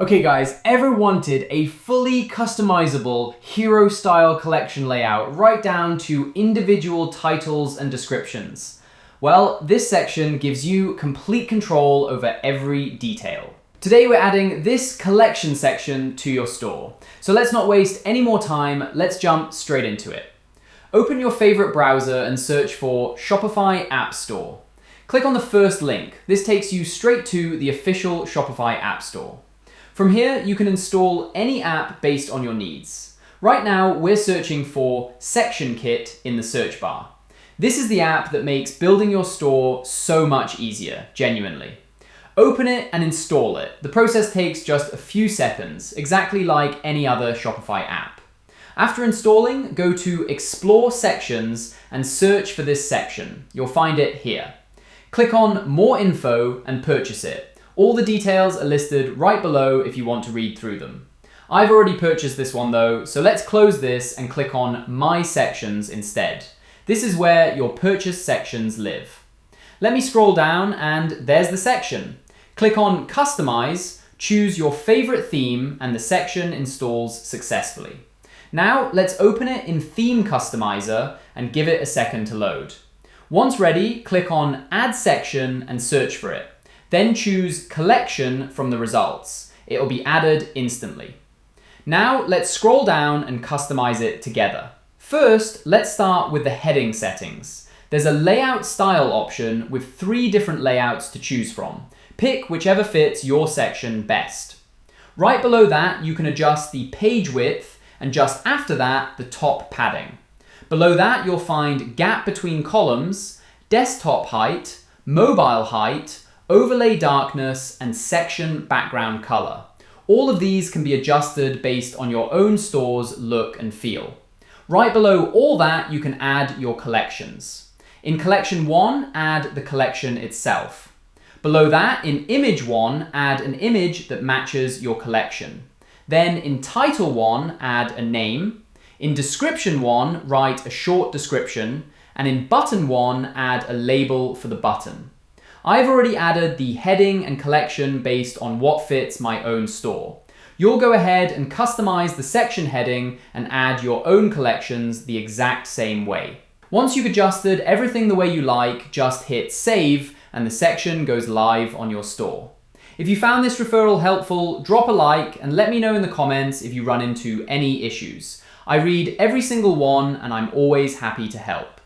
Okay guys, ever wanted a fully customizable hero style collection layout right down to individual titles and descriptions? Well, this section gives you complete control over every detail. Today we're adding this collection section to your store. So let's not waste any more time, let's jump straight into it. Open your favorite browser and search for Shopify App Store. Click on the first link. This takes you straight to the official Shopify App Store. From here, you can install any app based on your needs. Right now, we're searching for Section Kit in the search bar. This is the app that makes building your store so much easier, genuinely. Open it and install it. The process takes just a few seconds, exactly like any other Shopify app. After installing, go to Explore Sections and search for this section. You'll find it here. Click on More Info and purchase it. All the details are listed right below if you want to read through them. I've already purchased this one though, so let's close this and click on My Sections instead. This is where your purchase sections live. Let me scroll down and there's the section. Click on Customize, choose your favorite theme, and the section installs successfully. Now let's open it in Theme Customizer and give it a second to load. Once ready, click on Add Section and search for it. Then choose Collection from the results. It will be added instantly. Now let's scroll down and customize it together. First, let's start with the heading settings. There's a layout style option with 3 different layouts to choose from. Pick whichever fits your section best. Right below that, you can adjust the page width, and just after that, the top padding. Below that, you'll find gap between columns, desktop height, mobile height, overlay darkness, and section background color. All of these can be adjusted based on your own store's look and feel. Right below all that, you can add your collections. In Collection 1, add the collection itself. Below that, in Image 1, add an image that matches your collection. Then in Title 1, add a name. In Description 1, write a short description. And in Button 1, add a label for the button. I've already added the heading and collection based on what fits my own store. You'll go ahead and customize the section heading and add your own collections the exact same way. Once you've adjusted everything the way you like, just hit save and the section goes live on your store. If you found this referral helpful, drop a like and let me know in the comments if you run into any issues. I read every single one and I'm always happy to help.